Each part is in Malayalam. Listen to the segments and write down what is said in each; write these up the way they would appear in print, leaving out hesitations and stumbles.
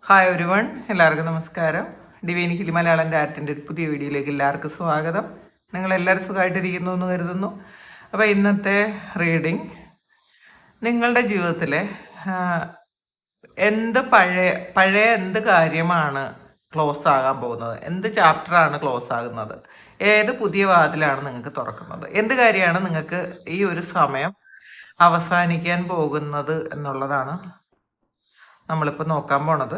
ഹായ് എവരിവൺ, എല്ലാവർക്കും നമസ്കാരം. ഡിവൈൻ ഹിലി മലയാളം ഡാറ്റിൻ്റെ ഒരു പുതിയ വീഡിയോയിലേക്ക് എല്ലാവർക്കും സ്വാഗതം. നിങ്ങളെല്ലാവരും സുഖമായിട്ടിരിക്കുന്നു എന്ന് കരുതുന്നു. അപ്പോൾ ഇന്നത്തെ റീഡിങ് നിങ്ങളുടെ ജീവിതത്തിലെ എന്ത് പഴയ എന്ത് കാര്യമാണ് ക്ലോസ് ആകാൻ പോകുന്നത്, എന്ത് ചാപ്റ്ററാണ് ക്ലോസ് ആകുന്നത്, ഏത് പുതിയ വാതിലാണ് നിങ്ങൾക്ക് തുറക്കുന്നത്, എന്ത് കാര്യമാണ് നിങ്ങൾക്ക് ഈ ഒരു സമയം അവസാനിക്കാൻ പോകുന്നത് എന്നുള്ളതാണ് നമ്മളിപ്പോൾ നോക്കാൻ പോണത്.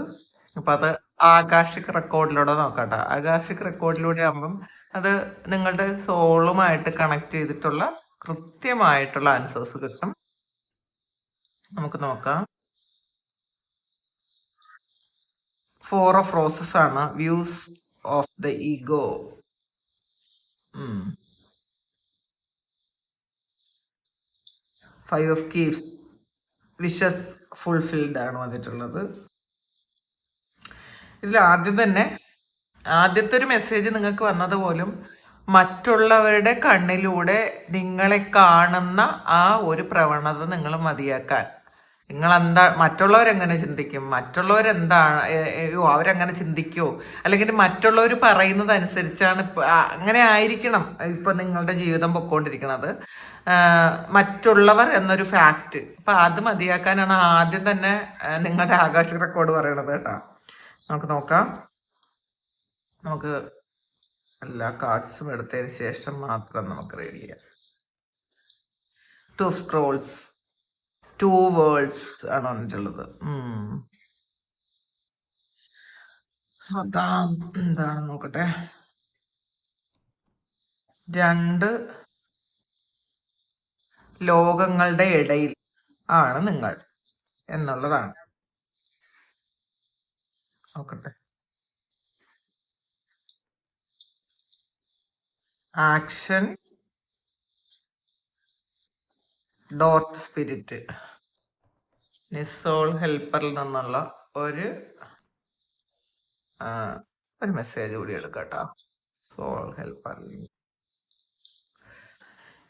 അപ്പം അത് ആകാശിക് റെക്കോർഡിലൂടെ നോക്കാട്ടോ. ആകാശിക് റെക്കോർഡിലൂടെ ആകുമ്പം അത് നിങ്ങളുടെ സോളുമായിട്ട് കണക്ട് ചെയ്തിട്ടുള്ള കൃത്യമായിട്ടുള്ള ആൻസേഴ്സ് കിട്ടും. നമുക്ക് നോക്കാം. 4 ഓഫ് റോസസ് ആണ്, views of the ego. 5 of keeps, wishes fulfilled ആണ് വന്നിട്ടുള്ളത്. ഇതിൽ ആദ്യത്തെ ഒരു മെസ്സേജ് നിങ്ങൾക്ക് വന്നത് പോലും മറ്റുള്ളവരുടെ കണ്ണിലൂടെ നിങ്ങളെ കാണുന്ന ആ ഒരു പ്രവണത നിങ്ങൾ മതിയാക്കാൻ. നിങ്ങളെന്താ, മറ്റുള്ളവരെങ്ങനെ ചിന്തിക്കും, മറ്റുള്ളവരെന്താണ്, അവരെങ്ങനെ ചിന്തിക്കുമോ, അല്ലെങ്കിൽ മറ്റുള്ളവർ പറയുന്നത് അനുസരിച്ചാണ് അങ്ങനെ ആയിരിക്കണം ഇപ്പൊ നിങ്ങളുടെ ജീവിതം പൊക്കോണ്ടിരിക്കുന്നത്. മറ്റുള്ളവർ എന്നൊരു ഫാക്റ്റ്, അപ്പൊ അത് മതിയാക്കാനാണ് ആദ്യം തന്നെ നിങ്ങളുടെ ആകാശ റെക്കോർഡ് പറയണത് കേട്ടോ. നമുക്ക് നോക്കാം. നമുക്ക് എല്ലാ കാർഡ്സും എടുത്തതിന് ശേഷം മാത്രം നമുക്ക് റീഡ് ചെയ്യാം. 2 ഓഫ് സ്ക്രോൾസ്, 2 വേൾഡ്സ് ആണ് വന്നിട്ടുള്ളത്. എന്താണ് നോക്കട്ടെ. 2 ലോകങ്ങളുടെ ഇടയിൽ ആണ് നിങ്ങൾ എന്നുള്ളതാണ്. നോക്കട്ടെ. ആക്ഷൻ, ഡോട്ട് സ്പിരിറ്റ്, നിസോൾ ഹെൽപ്പറിൽ നിന്നുള്ള ഒരു മെസ്സേജ് കൂടി എടുക്കട്ടോ. സോൾ ഹെൽപ്പറിൽ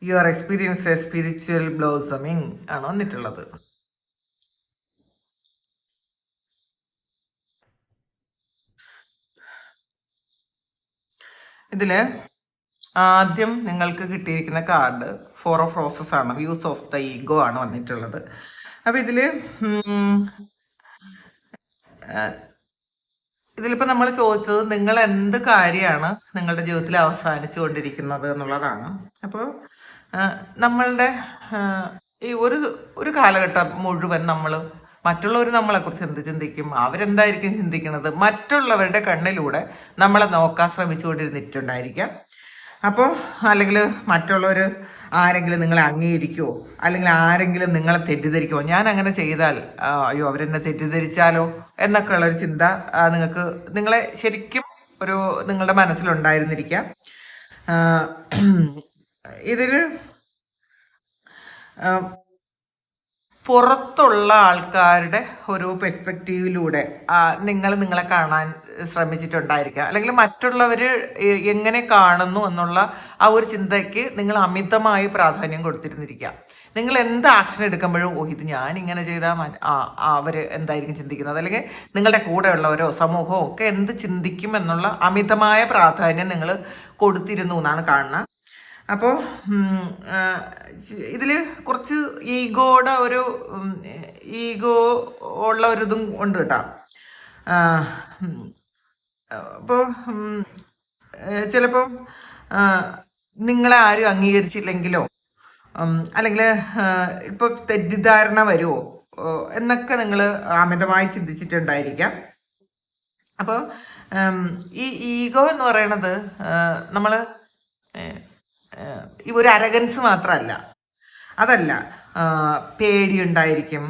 you are experience a spiritual blossoming ആണ് വന്നിട്ടുള്ളത്. ഇതില് ആദ്യം നിങ്ങൾക്ക് കിട്ടിയിരിക്കുന്ന കാർഡ് 4 ഓഫ് റോസസ് ആണ്, വ്യൂസ് ഓഫ് ദ ഈഗോ ആണ് വന്നിട്ടുള്ളത്. അപ്പൊ ഇതിലിപ്പോ നമ്മൾ ചോദിച്ചത് നിങ്ങൾ എന്ത് കാര്യമാണ് നിങ്ങളുടെ ജീവിതത്തിൽ അവസാനിച്ചു കൊണ്ടിരിക്കുന്നത് എന്നുള്ളതാണ്. അപ്പോൾ നമ്മളുടെ ഈ ഒരു കാലഘട്ടം മുഴുവൻ നമ്മൾ മറ്റുള്ളവർ നമ്മളെക്കുറിച്ച് എന്ത് ചിന്തിക്കും, അവരെന്തായിരിക്കും ചിന്തിക്കുന്നത്, മറ്റുള്ളവരുടെ കണ്ണിലൂടെ നമ്മളെ നോക്കാൻ ശ്രമിച്ചുകൊണ്ടിരുന്നിട്ടുണ്ടായിരിക്കാം. അപ്പോൾ അല്ലെങ്കിൽ മറ്റുള്ളവർ ആരെങ്കിലും നിങ്ങളെ അംഗീകരിക്കുമോ, അല്ലെങ്കിൽ ആരെങ്കിലും നിങ്ങളെ തെറ്റിദ്ധരിക്കുമോ, ഞാൻ അങ്ങനെ ചെയ്താൽ അയ്യോ അവരെന്നെ തെറ്റിദ്ധരിച്ചാലോ എന്നൊക്കെ ഉള്ളൊരു ചിന്ത നിങ്ങളെ ശരിക്കും നിങ്ങളുടെ മനസ്സിലുണ്ടായിരുന്നിരിക്കാം. ഇതിൽ പുറത്തുള്ള ആൾക്കാരുടെ ഒരു പെർസ്പെക്റ്റീവിലൂടെ നിങ്ങളെ കാണാൻ ശ്രമിച്ചിട്ടുണ്ടായിരിക്കാം, അല്ലെങ്കിൽ മറ്റുള്ളവർ എങ്ങനെ കാണുന്നു എന്നുള്ള ആ ഒരു ചിന്തയ്ക്ക് നിങ്ങൾ അമിതമായി പ്രാധാന്യം കൊടുത്തിരുന്നിരിക്കാം. നിങ്ങൾ എന്ത് ആക്ഷൻ എടുക്കുമ്പോഴും ഇത് ഞാൻ ഇങ്ങനെ ചെയ്താൽ അവർ എന്തായിരിക്കും ചിന്തിക്കുന്നത്, അല്ലെങ്കിൽ നിങ്ങളുടെ കൂടെയുള്ളവരോ സമൂഹമോ ഒക്കെ എന്ത് ചിന്തിക്കും എന്നുള്ള അമിതമായ പ്രാധാന്യം നിങ്ങൾ കൊടുത്തിരുന്നു എന്നാണ് കാണുന്നത്. അപ്പോൾ ഇതിൽ കുറച്ച് ഈഗോ ഉള്ള ഇതും ഉണ്ട് കേട്ടോ. അപ്പോൾ ചിലപ്പോൾ നിങ്ങളെ ആരും അംഗീകരിച്ചില്ലെങ്കിലോ, അല്ലെങ്കിൽ ഇപ്പോൾ തെറ്റിദ്ധാരണ വരുമോ എന്നൊക്കെ നിങ്ങൾ അമിതമായി ചിന്തിച്ചിട്ടുണ്ടായിരിക്കാം. അപ്പോൾ ഈ ഈഗോ എന്ന് പറയണത് നമ്മൾ ഒരു അരഗൻസ് മാത്രമല്ല, അതല്ല, പേടിയുണ്ടായിരിക്കും.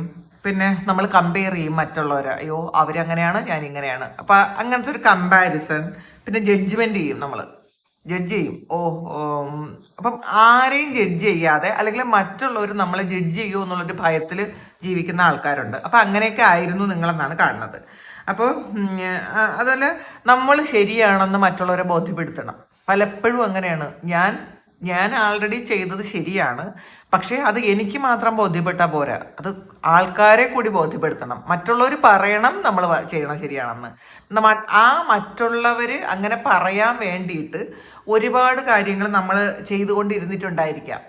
പിന്നെ നമ്മൾ കമ്പയർ ചെയ്യും മറ്റുള്ളവരെ, അയ്യോ അവരങ്ങനെയാണ് ഞാൻ ഇങ്ങനെയാണ്, അപ്പൊ അങ്ങനത്തെ ഒരു കമ്പാരിസൺ. പിന്നെ ജഡ്ജ്മെന്റ് ചെയ്യും, നമ്മൾ ജഡ്ജ് ചെയ്യും. അപ്പം ആരെയും ജഡ്ജ് ചെയ്യാതെ, അല്ലെങ്കിൽ മറ്റുള്ളവർ നമ്മളെ ജഡ്ജ് ചെയ്യുമോ എന്നുള്ളൊരു ഭയത്തിൽ ജീവിക്കുന്ന ആൾക്കാരുണ്ട്. അപ്പൊ അങ്ങനെയൊക്കെ ആയിരുന്നു നിങ്ങളെന്നാണ് കാണുന്നത്. അപ്പോൾ അതുപോലെ നമ്മൾ ശരിയാണെന്ന് മറ്റുള്ളവരെ ബോധ്യപ്പെടുത്തണം. പലപ്പോഴും അങ്ങനെയാണ്. ഞാൻ ഞാൻ ആൾറെഡി ചെയ്തത് ശരിയാണ്. പക്ഷേ അത് എനിക്ക് മാത്രം ബോധ്യപ്പെട്ടാൽ പോരാ. അത് ആൾക്കാരെ കൂടി ബോധ്യപ്പെടുത്തണം. മറ്റുള്ളവർ പറയണം നമ്മൾ ചെയ്യണം ശരിയാണെന്ന്. ആ മറ്റുള്ളവർ അങ്ങനെ പറയാൻ വേണ്ടിയിട്ട് ഒരുപാട് കാര്യങ്ങൾ നമ്മൾ ചെയ്തുകൊണ്ടിരുന്നിട്ടുണ്ടായിരിക്കാം.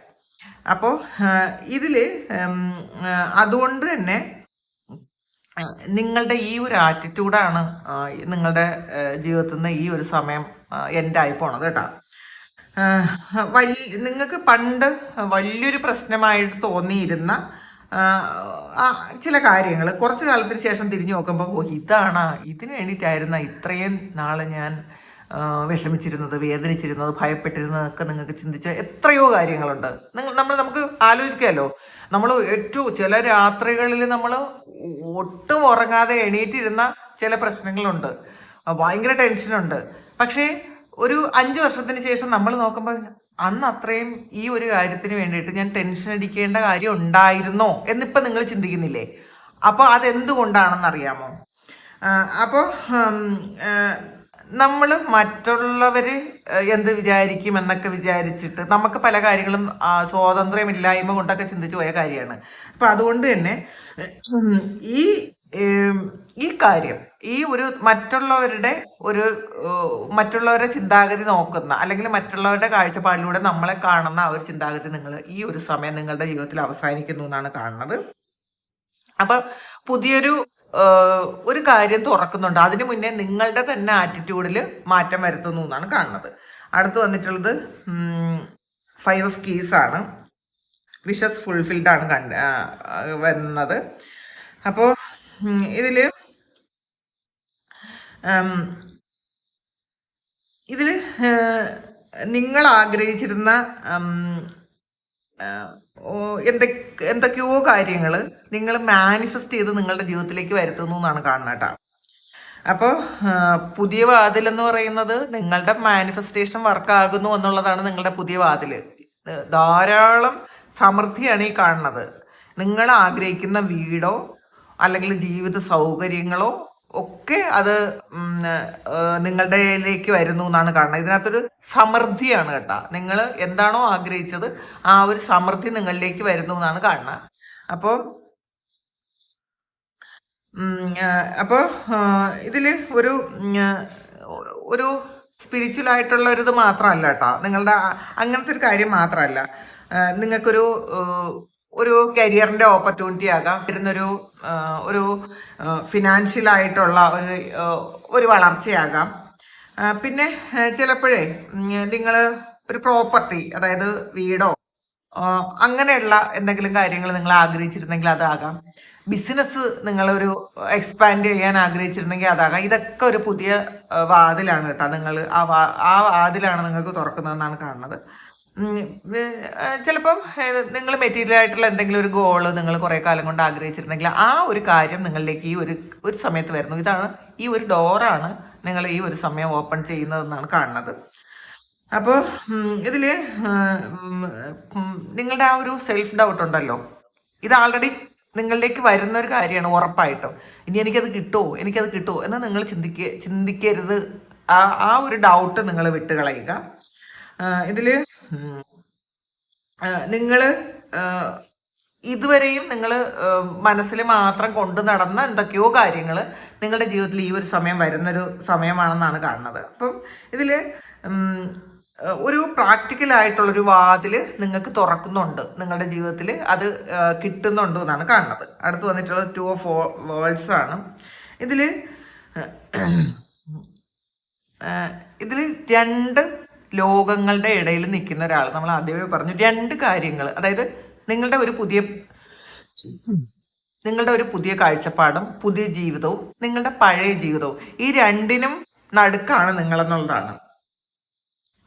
അപ്പോൾ ഇതിൽ അതുകൊണ്ട് തന്നെ നിങ്ങളുടെ ഈ ഒരു ആറ്റിറ്റ്യൂഡാണ് നിങ്ങളുടെ ജീവിതത്തിൽ നിന്ന് ഈ ഒരു സമയം എൻഡായി പോണത് കേട്ടോ. നിങ്ങൾക്ക് പണ്ട് വലിയൊരു പ്രശ്നമായിട്ട് തോന്നിയിരുന്ന ചില കാര്യങ്ങൾ കുറച്ച് കാലത്തിന് ശേഷം തിരിഞ്ഞു നോക്കുമ്പോൾ ഓ ഇതാണ്, ഇതിന് വേണ്ടിയിട്ടായിരുന്ന ഇത്രയും നാൾ ഞാൻ വിഷമിച്ചിരുന്നത്, വേദനിച്ചിരുന്നത്, ഭയപ്പെട്ടിരുന്നതൊക്കെ നിങ്ങൾക്ക് ചിന്തിച്ച എത്രയോ കാര്യങ്ങളുണ്ട്. നമുക്ക് ആലോചിക്കാമല്ലോ. നമ്മൾ ഏറ്റവും ചില രാത്രികളിൽ നമ്മൾ ഒട്ടും ഉറങ്ങാതെ എണീറ്റിരുന്ന ചില പ്രശ്നങ്ങളുണ്ട്, ഭയങ്കര ടെൻഷനുണ്ട്. പക്ഷേ ഒരു 5 വർഷത്തിന് ശേഷം നമ്മൾ നോക്കുമ്പോൾ അന്ന് അത്രയും ഈ ഒരു കാര്യത്തിന് വേണ്ടിയിട്ട് ഞാൻ ടെൻഷൻ അടിക്കേണ്ട കാര്യം ഉണ്ടായിരുന്നോ എന്നിപ്പോൾ നിങ്ങൾ ചിന്തിക്കുന്നില്ലേ? അപ്പോൾ അതെന്തുകൊണ്ടാണെന്ന് അറിയാമോ? അപ്പോൾ നമ്മൾ മറ്റുള്ളവർ എന്ത് വിചാരിക്കും എന്നൊക്കെ വിചാരിച്ചിട്ട് നമുക്ക് പല കാര്യങ്ങളും സ്വാതന്ത്ര്യമില്ലായ്മ കൊണ്ടൊക്കെ ചിന്തിച്ചു പോയ കാര്യമാണ്. അപ്പം അതുകൊണ്ട് തന്നെ ഈ ഈ കാര്യം ഈ ഒരു മറ്റുള്ളവരുടെ ചിന്താഗതി നോക്കുന്ന അല്ലെങ്കിൽ മറ്റുള്ളവരുടെ കാഴ്ചപ്പാടിലൂടെ നമ്മളെ കാണുന്ന ആ ഒരു ചിന്താഗതി നിങ്ങൾ ഈ ഒരു സമയം നിങ്ങളുടെ ജീവിതത്തിൽ അവസാനിക്കുന്നു എന്നാണ് കാണുന്നത്. അപ്പൊ പുതിയൊരു ഒരു കാര്യം തുറക്കുന്നുണ്ട്. അതിനു മുന്നേ നിങ്ങളുടെ തന്നെ ആറ്റിറ്റ്യൂഡിൽ മാറ്റം വരുത്തുന്നു എന്നാണ് കാണുന്നത്. അടുത്ത് വന്നിട്ടുള്ളത് 5 ഓഫ് കീസ് ആണ്. വിഷസ് ഫുൾഫിൽഡ് ആണ് വരുന്നത്. അപ്പോൾ ഇതില് നിങ്ങൾ ആഗ്രഹിച്ചിരുന്ന എന്തൊക്കെയോ കാര്യങ്ങൾ നിങ്ങൾ മാനിഫെസ്റ്റ് ചെയ്ത് നിങ്ങളുടെ ജീവിതത്തിലേക്ക് വരുത്തുന്നു എന്നാണ് കാണുന്നത് കേട്ടോ. അപ്പോൾ പുതിയ വാതിൽ എന്ന് പറയുന്നത് നിങ്ങളുടെ മാനിഫെസ്റ്റേഷൻ വർക്കാകുന്നു എന്നുള്ളതാണ് നിങ്ങളുടെ പുതിയ വാതിൽ. ധാരാളം സമൃദ്ധിയാണ് ഈ കാണുന്നത്. നിങ്ങൾ ആഗ്രഹിക്കുന്ന വീടോ അല്ലെങ്കിൽ ജീവിത സൗകര്യങ്ങളോ ഒക്കെ അത് നിങ്ങളുടെയിലേക്ക് വരുന്നു എന്നാണ് കാണുന്നത്. ഇതിനകത്തൊരു സമൃദ്ധിയാണ് കേട്ടോ. നിങ്ങൾ എന്താണോ ആഗ്രഹിച്ചത് ആ ഒരു സമൃദ്ധി നിങ്ങളിലേക്ക് വരുന്നു എന്നാണ് കാണുന്നത്. അപ്പോൾ അപ്പോൾ ഇതില് ഒരു സ്പിരിച്വൽ ആയിട്ടുള്ള ഒരു ഇത് മാത്രമല്ല കേട്ടോ. നിങ്ങളുടെ അങ്ങനത്തെ ഒരു കാര്യം മാത്രമല്ല. നിങ്ങൾക്കൊരു ഒരു കരിയറിന്റെ ഓപ്പർച്യൂണിറ്റി ആകാം, വരുന്നൊരു ഒരു ഫിനാൻഷ്യൽ ആയിട്ടുള്ള ഒരു വളർച്ചയാകാം. പിന്നെ ചിലപ്പോഴേ നിങ്ങൾ ഒരു പ്രോപ്പർട്ടി, അതായത് വീടോ അങ്ങനെയുള്ള എന്തെങ്കിലും കാര്യങ്ങൾ നിങ്ങൾ ആഗ്രഹിച്ചിരുന്നെങ്കിൽ അതാകാം. ബിസിനസ് നിങ്ങളൊരു എക്സ്പാൻഡ് ചെയ്യാൻ ആഗ്രഹിച്ചിരുന്നെങ്കിൽ അതാകാം. ഇതൊക്കെ ഒരു പുതിയ വാതിലാണ് കേട്ടോ. നിങ്ങൾ ആ വാതിലാണ് നിങ്ങൾക്ക് തുറക്കുന്നതെന്നാണ് കാണുന്നത്. ചിലപ്പം നിങ്ങൾ മെറ്റീരിയൽ ആയിട്ടുള്ള എന്തെങ്കിലും ഒരു ഗോള് നിങ്ങൾ കുറേ കാലം കൊണ്ട് ആഗ്രഹിച്ചിരുന്നെങ്കിൽ ആ ഒരു കാര്യം നിങ്ങളിലേക്ക് ഈ ഒരു സമയത്ത് വരുന്നു. ഇതാണ് ഈ ഒരു ഡോറാണ് നിങ്ങൾ ഈ ഒരു സമയം ഓപ്പൺ ചെയ്യുന്നതെന്നാണ് കാണുന്നത്. അപ്പോൾ ഇതിൽ നിങ്ങളുടെ ആ ഒരു സെൽഫ് ഡൗട്ട് ഉണ്ടല്ലോ, ഇത് ആൾറെഡി നിങ്ങളിലേക്ക് വരുന്ന ഒരു കാര്യമാണ് ഉറപ്പായിട്ടും. ഇനി എനിക്കത് കിട്ടുമോ എന്ന് നിങ്ങൾ ചിന്തിക്കരുത്. ആ ഒരു ഡൗട്ട് നിങ്ങൾ വിട്ടുകളയുക. ഇതിൽ നിങ്ങൾ ഇതുവരെയും നിങ്ങൾ മനസ്സിൽ മാത്രം കൊണ്ടു നടന്ന എന്തൊക്കെയോ കാര്യങ്ങൾ നിങ്ങളുടെ ജീവിതത്തിൽ ഈ ഒരു സമയം വരുന്നൊരു സമയമാണെന്നാണ് കാണുന്നത്. അപ്പം ഇതിൽ ഒരു പ്രാക്ടിക്കൽ ആയിട്ടുള്ളൊരു വാതിൽ നിങ്ങൾക്ക് തുറക്കുന്നുണ്ട് നിങ്ങളുടെ ജീവിതത്തിൽ, അത് കിട്ടുന്നുണ്ട് എന്നാണ് കാണുന്നത്. അടുത്ത് വന്നിട്ടുള്ളത് 2 ഓഫ് വേൾഡ്സ് ആണ്. ഇതിൽ 2 ലോകങ്ങളുടെ ഇടയിൽ നിൽക്കുന്ന ഒരാൾ. നമ്മൾ ആദ്യമേ പറഞ്ഞു 2 കാര്യങ്ങൾ, അതായത് നിങ്ങളുടെ ഒരു പുതിയ കാഴ്ചപ്പാടും പുതിയ ജീവിതവും നിങ്ങളുടെ പഴയ ജീവിതവും, ഈ രണ്ടിനും നടുക്കാണ് നിങ്ങളെന്നുള്ളതാണ്.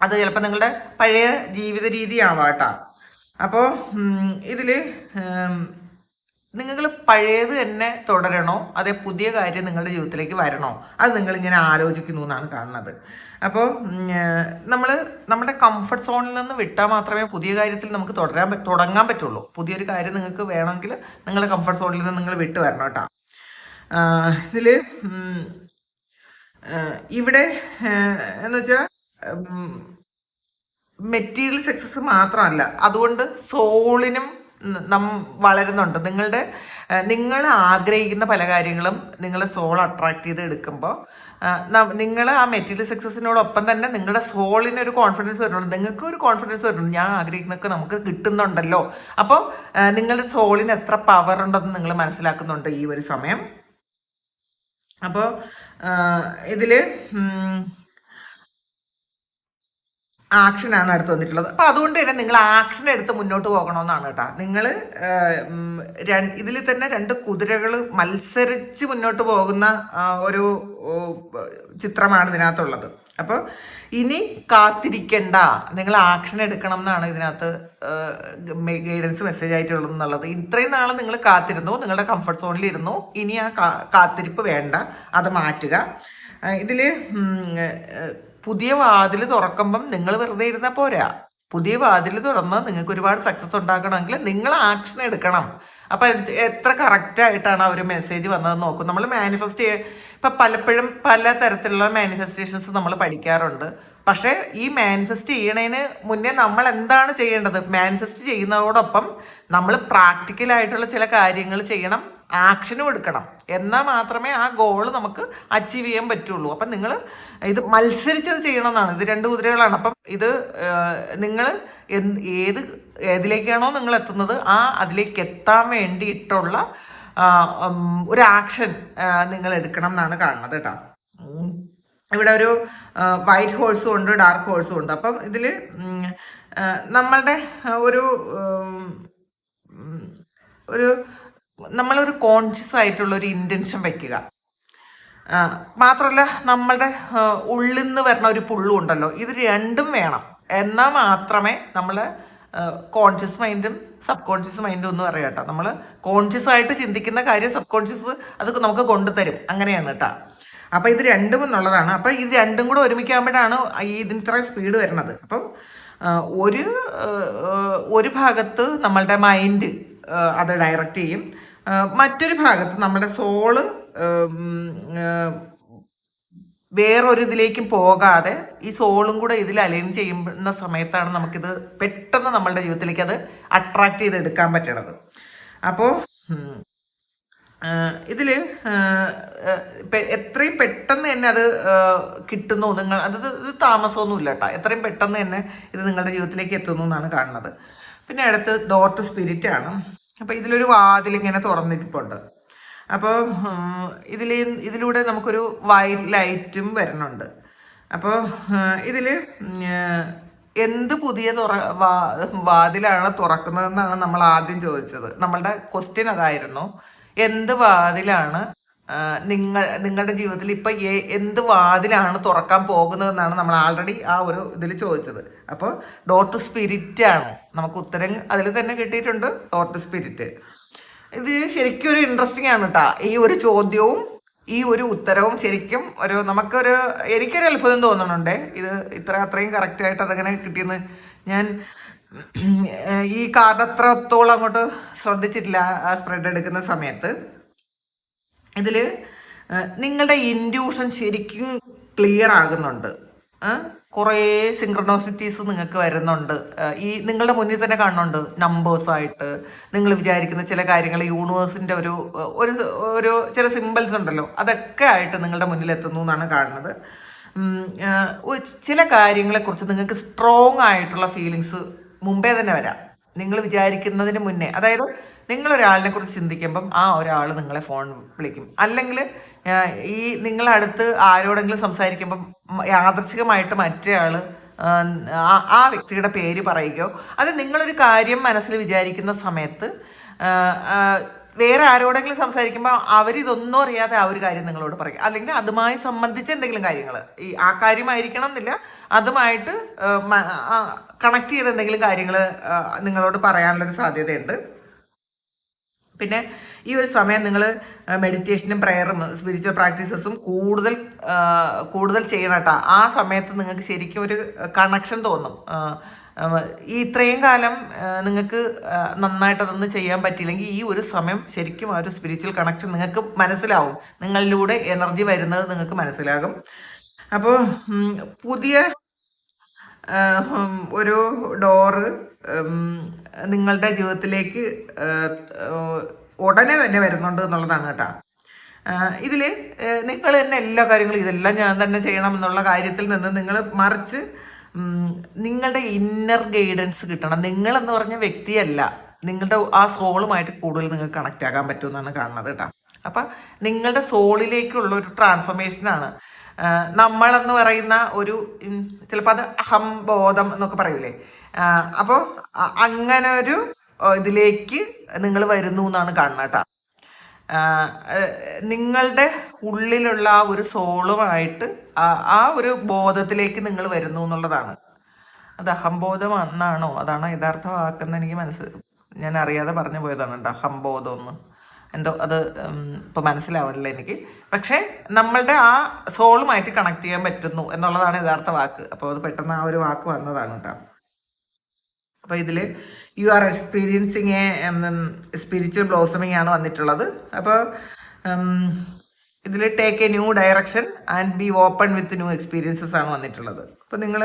അത് ചിലപ്പോൾ നിങ്ങളുടെ പഴയ ജീവിത രീതി ആവാട്ടാ. അപ്പോൾ ഇതില് നിങ്ങൾ പഴയത് തന്നെ തുടരണോ അതേ പുതിയ കാര്യം നിങ്ങളുടെ ജീവിതത്തിലേക്ക് വരണോ, അത് നിങ്ങൾ ഇങ്ങനെ ആലോചിക്കുന്നു എന്നാണ് കാണുന്നത്. അപ്പോൾ നമ്മുടെ കംഫർട്ട് സോണിൽ നിന്ന് വിട്ടാൽ മാത്രമേ പുതിയ കാര്യത്തിൽ നമുക്ക് തുടങ്ങാൻ പറ്റുള്ളൂ. പുതിയൊരു കാര്യം നിങ്ങൾക്ക് വേണമെങ്കിൽ നിങ്ങളുടെ കംഫർട്ട് സോണിൽ നിന്ന് നിങ്ങൾ വിട്ട് വരണം കേട്ടോ. ഇതിൽ ഇവിടെ എന്ന് വെച്ചാൽ മെറ്റീരിയൽ സക്സസ് മാത്രമല്ല, അതുകൊണ്ട് സോളിനും നം വളരുന്നുണ്ട്. നിങ്ങൾ ആഗ്രഹിക്കുന്ന പല കാര്യങ്ങളും നിങ്ങളെ സോൾ അട്രാക്ട് ചെയ്ത് എടുക്കുമ്പോൾ നിങ്ങൾ ആ മെറ്റീരിയൽ സക്സസിനോടൊപ്പം തന്നെ നിങ്ങളുടെ സോളിന് ഒരു കോൺഫിഡൻസ് വരുന്നുണ്ട്, നിങ്ങൾക്ക് ഒരു കോൺഫിഡൻസ് വരുന്നുണ്ട്, ഞാൻ ആഗ്രഹിക്കുന്നതൊക്കെ നമുക്ക് കിട്ടുന്നുണ്ടല്ലോ. അപ്പോൾ നിങ്ങളുടെ സോളിന് എത്ര പവർ ഉണ്ടെന്ന് നിങ്ങൾ മനസ്സിലാക്കുന്നുണ്ട് ഈ ഒരു സമയം. അപ്പോൾ ഇതിൽ ആക്ഷനാണ് അടുത്ത് വന്നിട്ടുള്ളത്. അപ്പം അതുകൊണ്ട് തന്നെ നിങ്ങൾ ആക്ഷൻ എടുത്ത് മുന്നോട്ട് പോകണമെന്നാണ് കേട്ടോ. നിങ്ങൾ ഇതിൽ തന്നെ രണ്ട് കുതിരകൾ മത്സരിച്ച് മുന്നോട്ട് പോകുന്ന ഒരു ചിത്രമാണ് ഇതിനകത്തുള്ളത്. അപ്പോൾ ഇനി കാത്തിരിക്കണ്ട, നിങ്ങൾ ആക്ഷൻ എടുക്കണം എന്നാണ് ഇതിനകത്ത് ഗൈഡൻസ് മെസ്സേജ് ആയിട്ടുള്ളത്. ഇത്രയും നാളെ നിങ്ങൾ കാത്തിരുന്നു, നിങ്ങളുടെ കംഫർട്ട് സോണിൽ ഇരുന്നു. ഇനി ആ കാത്തിരിപ്പ് വേണ്ട, അത് മാറ്റുക. ഇതിൽ പുതിയ വാതിൽ തുറക്കുമ്പം നിങ്ങൾ വെറുതെ ഇരുന്നാൽ പോരാ. പുതിയ വാതിൽ തുറന്ന് നിങ്ങൾക്ക് ഒരുപാട് സക്സസ് ഉണ്ടാക്കണമെങ്കിൽ നിങ്ങൾ ആക്ഷൻ എടുക്കണം. അപ്പം എത്ര കറക്റ്റായിട്ടാണ് ആ ഒരു മെസ്സേജ് വന്നതെന്ന് നോക്കും. നമ്മൾ മാനിഫെസ്റ്റ് ഇപ്പം പലപ്പോഴും പല തരത്തിലുള്ള മാനിഫെസ്റ്റേഷൻസ് നമ്മൾ പഠിക്കാറുണ്ട്. പക്ഷേ ഈ മാനിഫെസ്റ്റ് ചെയ്യണതിന് മുന്നേ നമ്മൾ എന്താണ് ചെയ്യേണ്ടത്? മാനിഫെസ്റ്റ് ചെയ്യുന്നതോടൊപ്പം നമ്മൾ പ്രാക്ടിക്കലായിട്ടുള്ള ചില കാര്യങ്ങൾ ചെയ്യണം, ആക്ഷനും എടുക്കണം. എന്നാൽ മാത്രമേ ആ ഗോൾ നമുക്ക് അച്ചീവ് ചെയ്യാൻ പറ്റുള്ളൂ. അപ്പം നിങ്ങൾ ഇത് മത്സരിച്ചത് ചെയ്യണമെന്നാണ്. ഇത് രണ്ട് കുതിരകളാണ്. അപ്പം ഇത് നിങ്ങൾ ഏതിലേക്കാണോ നിങ്ങൾ എത്തുന്നത് അതിലേക്ക് എത്താൻ വേണ്ടിയിട്ടുള്ള ഒരു ആക്ഷൻ നിങ്ങൾ എടുക്കണം എന്നാണ് കാണുന്നത് കേട്ടോ. ഇവിടെ ഒരു വൈറ്റ് ഹോഴ്സും ഉണ്ട്, ഡാർക്ക് ഹോഴ്സും ഉണ്ട്. അപ്പം ഇതിൽ നമ്മളുടെ ഒരു നമ്മളൊരു കോൺഷ്യസ് ആയിട്ടുള്ള ഒരു ഇൻറ്റൻഷൻ വയ്ക്കുക. മാത്രമല്ല നമ്മളുടെ ഉള്ളിൽ നിന്ന് വരുന്ന ഒരു പുള്ളും ഉണ്ടല്ലോ, ഇത് രണ്ടും വേണം. എന്നാൽ മാത്രമേ നമ്മൾ കോൺഷ്യസ് മൈൻഡും സബ് കോൺഷ്യസ് മൈൻഡും ഒന്നും അറിയാം കേട്ടോ. നമ്മൾ കോൺഷ്യസ് ആയിട്ട് ചിന്തിക്കുന്ന കാര്യം സബ് കോൺഷ്യസ് അത് നമുക്ക് കൊണ്ടുതരും, അങ്ങനെയാണ് കേട്ടോ. അപ്പം ഇത് രണ്ടും എന്നുള്ളതാണ്. അപ്പം ഇത് രണ്ടും കൂടെ ഒരുമിക്കാകുമ്പോഴാണ് ഇതിന് ഇത്രയും സ്പീഡ് വരുന്നത്. അപ്പം ഒരു ഭാഗത്ത് നമ്മളുടെ മൈൻഡ് അത് ഡയറക്റ്റ് ചെയ്യും, മറ്റൊരു ഭാഗത്ത് നമ്മുടെ സോള് വേറൊരു ഇതിലേക്കും പോകാതെ ഈ സോളും കൂടെ ഇതിൽ അലൈൻ ചെയ്യുന്ന സമയത്താണ് നമുക്കിത് പെട്ടെന്ന് നമ്മളുടെ ജീവിതത്തിലേക്ക് അത് അട്രാക്ട് ചെയ്ത് എടുക്കാൻ പറ്റണത്. അപ്പോൾ ഇതിൽ എത്രയും പെട്ടെന്ന് തന്നെ അത് കിട്ടുന്നു. ഇത് താമസമൊന്നുമില്ല കേട്ടോ. എത്രയും പെട്ടെന്ന് തന്നെ ഇത് നിങ്ങളുടെ ജീവിതത്തിലേക്ക് എത്തുന്നു എന്നാണ് കാണുന്നത്. പിന്നെ അടുത്ത് ഡോർ ടു സ്പിരിറ്റ് ആണ്. അപ്പോൾ ഇതിലൊരു വാതിലിങ്ങനെ തുറന്നിരിപ്പുണ്ട്. അപ്പോൾ ഇതിലൂടെ നമുക്കൊരു വൈറ്റ് ലൈറ്റും വരുന്നുണ്ട്. അപ്പോൾ ഇതിൽ എന്ത് പുതിയ വാതിലാണ് തുറക്കുന്നതെന്നാണ് നമ്മൾ ആദ്യം ചോദിച്ചത്. നമ്മളുടെ ക്വസ്റ്റ്യൻ അതായിരുന്നു, എന്ത് വാതിലാണ് നിങ്ങളുടെ ജീവിതത്തിൽ ഇപ്പം എന്ത് വാതിലാണ് തുറക്കാൻ പോകുന്നതെന്നാണ് നമ്മൾ ആൾറെഡി ആ ഒരു ഇതിൽ ചോദിച്ചത്. അപ്പോൾ ഡോർ ടു സ്പിരിറ്റ് ആണ് നമുക്ക് ഉത്തരം അതിൽ തന്നെ കിട്ടിയിട്ടുണ്ട്, ഡോർ ടു സ്പിരിറ്റ്. ഇത് ശരിക്കും ഒരു ഇൻട്രസ്റ്റിംഗ് ആണ് കേട്ടോ. ഈ ഒരു ചോദ്യവും ഈ ഒരു ഉത്തരവും ശരിക്കും എനിക്കൊരു അത്ഭുതം തോന്നുന്നുണ്ട്. ഇത് അത്രയും കറക്റ്റായിട്ട് അതങ്ങനെ കിട്ടിയെന്ന് ഞാൻ ഈ കാർഡ് അത്രത്തോളം അങ്ങോട്ട് ശ്രദ്ധിച്ചിട്ടില്ല ആ സ്പ്രെഡ് എടുക്കുന്ന സമയത്ത്. ഇതിൽ നിങ്ങളുടെ ഇൻഡ്യൂഷൻ ശരിക്കും ക്ലിയർ ആകുന്നുണ്ട്. കുറേ സിങ്ക്രണോസിറ്റീസ് നിങ്ങൾക്ക് വരുന്നുണ്ട്. നിങ്ങളുടെ മുന്നിൽ തന്നെ കാണുന്നുണ്ട് നമ്പേഴ്സായിട്ട്. നിങ്ങൾ വിചാരിക്കുന്ന ചില കാര്യങ്ങൾ യൂണിവേഴ്സിൻ്റെ ഒരു ചില സിമ്പിൾസ് ഉണ്ടല്ലോ, അതൊക്കെ ആയിട്ട് നിങ്ങളുടെ മുന്നിൽ എത്തുന്നു എന്നാണ് കാണുന്നത്. ചില കാര്യങ്ങളെക്കുറിച്ച് നിങ്ങൾക്ക് സ്ട്രോങ് ആയിട്ടുള്ള ഫീലിങ്സ് മുമ്പേ തന്നെ വരാം, നിങ്ങൾ വിചാരിക്കുന്നതിന് മുന്നേ. അതായത് നിങ്ങളൊരാളിനെ കുറിച്ച് ചിന്തിക്കുമ്പം ആ ഒരാൾ നിങ്ങളെ ഫോൺ വിളിക്കും, അല്ലെങ്കിൽ നിങ്ങളടുത്ത് ആരോടെങ്കിലും സംസാരിക്കുമ്പം യാദൃച്ഛികമായിട്ട് മറ്റേ ആൾ ആ വ്യക്തിയുടെ പേര് പറയുകയോ, അത് നിങ്ങളൊരു കാര്യം മനസ്സിൽ വിചാരിക്കുന്ന സമയത്ത് വേറെ ആരോടെങ്കിലും സംസാരിക്കുമ്പോൾ അവരിതൊന്നും അറിയാതെ ആ ഒരു കാര്യം നിങ്ങളോട് പറയും, അല്ലെങ്കിൽ അതുമായി സംബന്ധിച്ച എന്തെങ്കിലും കാര്യങ്ങൾ, ആ കാര്യമായിരിക്കണം എന്നില്ല, അതുമായിട്ട് കണക്ട് ചെയ്ത എന്തെങ്കിലും കാര്യങ്ങൾ നിങ്ങളോട് പറയാനുള്ളൊരു സാധ്യതയുണ്ട്. പിന്നെ ഈ ഒരു സമയം നിങ്ങൾ മെഡിറ്റേഷനും പ്രയറും സ്പിരിച്വൽ പ്രാക്ടീസസും കൂടുതൽ ചെയ്യണം കേട്ടോ. ആ സമയത്ത് നിങ്ങൾക്ക് ശരിക്കും ഒരു കണക്ഷൻ തോന്നും. ഇത്രയും കാലം നിങ്ങൾക്ക് നന്നായിട്ട് അതൊന്നും ചെയ്യാൻ പറ്റിയില്ലെങ്കിൽ ഈ ഒരു സമയം ശരിക്കും ആ ഒരു സ്പിരിച്വൽ കണക്ഷൻ നിങ്ങൾക്ക് മനസ്സിലാവും, നിങ്ങളിലൂടെ എനർജി വരുന്നത് നിങ്ങൾക്ക് മനസ്സിലാകും. അപ്പോൾ ഒരു ഡോറ് നിങ്ങളുടെ ജീവിതത്തിലേക്ക് ഉടനെ തന്നെ വരുന്നുണ്ട് എന്നുള്ളതാണ് കേട്ടോ. ഇതിൽ നിങ്ങൾ തന്നെ എല്ലാ കാര്യങ്ങളും ഇതെല്ലാം ഞാൻ തന്നെ ചെയ്യണം എന്നുള്ള കാര്യത്തിൽ നിന്ന് നിങ്ങൾ മറിച്ച് നിങ്ങളുടെ ഇന്നർ ഗൈഡൻസ് കിട്ടണം. നിങ്ങളെന്ന് പറഞ്ഞ വ്യക്തിയല്ല, നിങ്ങളുടെ ആ സോളുമായിട്ട് കൂടുതൽ നിങ്ങൾക്ക് കണക്റ്റ് ആകാൻ പറ്റുമെന്നാണ് കാണുന്നത് കേട്ടോ. അപ്പം നിങ്ങളുടെ സോളിലേക്കുള്ള ഒരു ട്രാൻസ്ഫോർമേഷനാണ്. നമ്മളെന്ന് പറയുന്ന ഒരു ചിലപ്പോൾ അത് അഹംബോധം എന്നൊക്കെ പറയൂലേ, അപ്പോൾ അങ്ങനെ ഒരു ഇതിലേക്ക് നിങ്ങൾ വരുന്നു എന്നാണ് കാണുന്നത് കേട്ടോ. നിങ്ങളുടെ ഉള്ളിലുള്ള ആ ഒരു സോളുമായിട്ട് ആ ഒരു ബോധത്തിലേക്ക് നിങ്ങൾ വരുന്നു എന്നുള്ളതാണ്. അത് അഹംബോധം എന്നാണോ അതാണോ യഥാർത്ഥ വാക്കെന്ന് എനിക്ക് ഞാൻ അറിയാതെ പറഞ്ഞു പോയതാണ് കേട്ടോ, അഹംബോധം എന്ന് എന്തോ അത് ഇപ്പം മനസ്സിലാവണില്ല എനിക്ക്. പക്ഷേ നമ്മളുടെ ആ സോളുമായിട്ട് കണക്ട് ചെയ്യാൻ പറ്റുന്നു എന്നുള്ളതാണ് യഥാർത്ഥ വാക്ക്. അപ്പോൾ അത് പെട്ടെന്ന് ആ ഒരു വാക്ക് വന്നതാണ് കേട്ടോ. അപ്പോൾ ഇതിൽ you are experiencing A spiritual blossoming ആണ് വന്നിട്ടുള്ളത്. അപ്പോൾ ഇതിൽ take A new direction and B open with new experiences ആണ് വന്നിട്ടുള്ളത്. അപ്പോൾ നിങ്ങൾ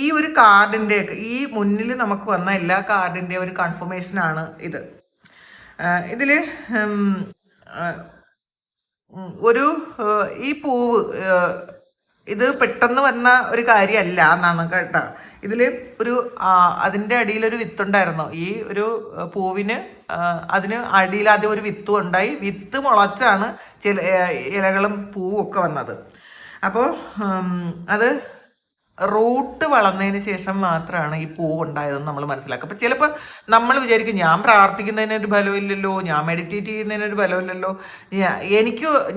ഈ ഒരു കാർഡിൻ്റെ ഈ മുന്നിൽ നമുക്ക് വന്ന എല്ലാ കാർഡിൻ്റെ ഒരു കൺഫർമേഷനാണ് ഇത്. ഇതിൽ ഒരു ഈ പൂവ് ഇത് പെട്ടെന്ന് വന്ന ഒരു കാര്യമല്ല എന്നാണ് കേട്ടോ. ഇതിൽ ഒരു അതിൻ്റെ അടിയിലൊരു വിത്തുണ്ടായിരുന്നു. ഈ ഒരു പൂവിന് അതിന് അടിയിൽ ആദ്യം ഒരു വിത്തും ഉണ്ടായി. വിത്ത് മുളച്ചാണ് ചില ഇലകളും പൂവും ഒക്കെ വന്നത്. അപ്പോൾ അത് റൂട്ട് വളർന്നതിന് ശേഷം മാത്രമാണ് ഈ പൂവ് ഉണ്ടായതെന്ന് നമ്മൾ മനസ്സിലാക്കുക. അപ്പം ചിലപ്പോൾ നമ്മൾ വിചാരിക്കും ഞാൻ പ്രാർത്ഥിക്കുന്നതിനൊരു ഫലമില്ലല്ലോ, ഞാൻ മെഡിറ്റേറ്റ് ചെയ്യുന്നതിനൊരു ഫലമില്ലല്ലോ,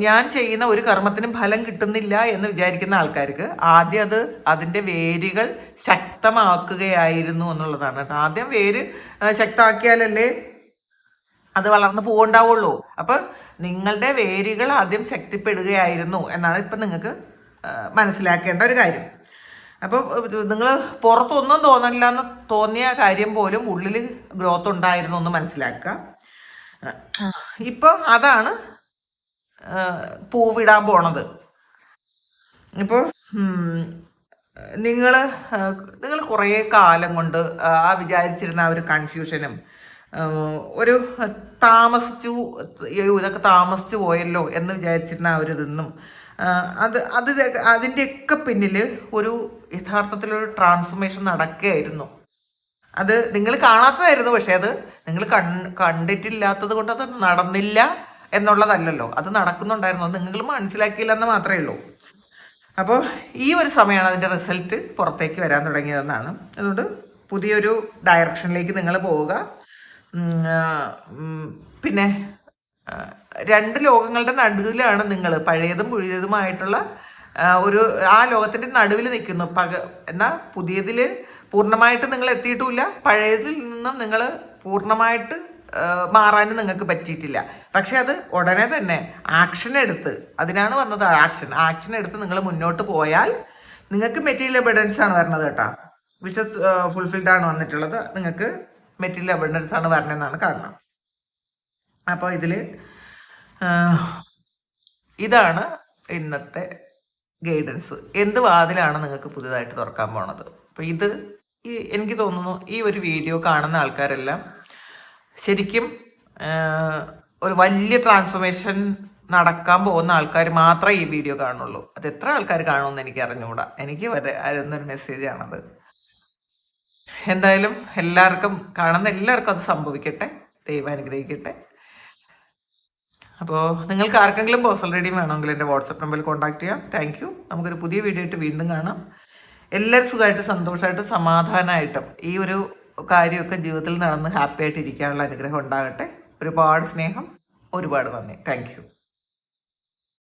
ഞാൻ ചെയ്യുന്ന ഒരു കർമ്മത്തിനും ഫലം കിട്ടുന്നില്ല എന്ന് വിചാരിക്കുന്ന ആൾക്കാർക്ക് ആദ്യം അതിൻ്റെ വേരുകൾ ശക്തമാക്കുകയായിരുന്നു എന്നുള്ളതാണ്. ആദ്യം വേര് ശക്തമാക്കിയാലല്ലേ അത് വളർന്ന് പൂവുണ്ടാവുള്ളൂ. അപ്പം നിങ്ങളുടെ വേരുകൾ ആദ്യം ശക്തിപ്പെടുകയായിരുന്നു എന്നാണ് ഇപ്പം നിങ്ങൾക്ക് മനസ്സിലാക്കേണ്ട ഒരു കാര്യം. അപ്പോൾ നിങ്ങൾ പുറത്തൊന്നും തോന്നില്ല എന്ന് തോന്നിയ കാര്യം പോലും ഉള്ളിൽ ഗ്രോത്ത് ഉണ്ടായിരുന്നു എന്ന് മനസ്സിലാക്കുക. ഇപ്പോൾ അതാണ് പൂവിടാൻ പോണത്. ഇപ്പോൾ നിങ്ങൾ കുറേ കാലം കൊണ്ട് ആ വിചാരിച്ചിരുന്ന ആ ഒരു കൺഫ്യൂഷനും ഒരു ഇതൊക്കെ താമസിച്ചു പോയല്ലോ എന്ന് വിചാരിച്ചിരുന്ന ആ ഒരു ഇതൊന്നും അതിൻ്റെയൊക്കെ പിന്നിൽ ഒരു യഥാർത്ഥത്തിലൊരു ട്രാൻസ്ഫോർമേഷൻ നടക്കുകയായിരുന്നു. അത് നിങ്ങൾ കാണാത്തതായിരുന്നു, പക്ഷെ അത് നിങ്ങൾ കണ്ടിട്ടില്ലാത്തത് കൊണ്ട് അത് നടന്നില്ല എന്നുള്ളതല്ലല്ലോ, അത് നടക്കുന്നുണ്ടായിരുന്നു. അത് നിങ്ങൾ മനസ്സിലാക്കിയില്ല എന്ന് മാത്രമേ ഉള്ളൂ. അപ്പോൾ ഈ ഒരു സമയമാണ് അതിൻ്റെ റിസൾട്ട് പുറത്തേക്ക് വരാൻ തുടങ്ങിയതെന്നാണ്. അതുകൊണ്ട് പുതിയൊരു ഡയറക്ഷനിലേക്ക് നിങ്ങൾ പോവുക. പിന്നെ രണ്ട് ലോകങ്ങളുടെ നടുവിലാണ് നിങ്ങൾ, പഴയതും പുതിയതുമായിട്ടുള്ള ആ ലോകത്തിൻ്റെ നടുവിൽ നിൽക്കുന്നു. എന്നാൽ പുതിയതിൽ പൂർണ്ണമായിട്ട് നിങ്ങൾ എത്തിയിട്ടുമില്ല, പഴയതിൽ നിന്നും നിങ്ങൾ പൂർണ്ണമായിട്ട് മാറാനും നിങ്ങൾക്ക് പറ്റിയിട്ടില്ല. പക്ഷെ അത് ഉടനെ തന്നെ ആക്ഷൻ എടുത്ത്, അതിനാണ് വന്നത് ആക്ഷൻ എടുത്ത് നിങ്ങൾ മുന്നോട്ട് പോയാൽ നിങ്ങൾക്ക് മെറ്റീരിയൽ എബിഡൻസ് ആണ് വരുന്നത് കേട്ടോ. വിഷസ് ഫുൾഫിൽഡ് ആണ് വന്നിട്ടുള്ളത്. നിങ്ങൾക്ക് മെറ്റീരിയൽ എബിഡൻസ് ആണ് വരണമെന്നാണ് കാണണം. അപ്പോൾ ഇതാണ് ഇന്നത്തെ ഗൈഡൻസ്. എന്ത് വാതിലാണ് നിങ്ങൾക്ക് പുതിയതായിട്ട് തുറക്കാൻ പോണത്. അപ്പോൾ എനിക്ക് തോന്നുന്നു ഈ ഒരു വീഡിയോ കാണുന്ന ആൾക്കാരെല്ലാം ശരിക്കും ഒരു വലിയ ട്രാൻസ്ഫോർമേഷൻ നടക്കാൻ പോകുന്ന ആൾക്കാർ മാത്രമേ ഈ വീഡിയോ കാണുള്ളൂ. അത് എത്ര ആൾക്കാർ കാണുമെന്ന് എനിക്ക് അറിഞ്ഞുകൂടാ. എനിക്ക് വരുന്നൊരു മെസ്സേജാണത്. എന്തായാലും കാണുന്ന എല്ലാവർക്കും അത് സംഭവിക്കട്ടെ, ദൈവം അനുഗ്രഹിക്കട്ടെ. അപ്പോൾ നിങ്ങൾക്ക് ആർക്കെങ്കിലും പേഴ്സണൽ റീഡിങ് വേണമെങ്കിൽ എൻ്റെ വാട്സപ്പ് നമ്പറിൽ കോൺടാക്ട് ചെയ്യാം. Thank you. നമുക്കൊരു പുതിയ വീഡിയോ ആയിട്ട് വീണ്ടും കാണാം. എല്ലാവരും സുഖമായിട്ട് സന്തോഷമായിട്ടും സമാധാനമായിട്ടും ഈ ഒരു കാര്യമൊക്കെ ജീവിതത്തിൽ നടന്ന് ഹാപ്പി ആയിട്ട് ഇരിക്കാനുള്ള അനുഗ്രഹം ഉണ്ടാകട്ടെ. ഒരുപാട് സ്നേഹം, ഒരുപാട് നന്ദി. Thank you.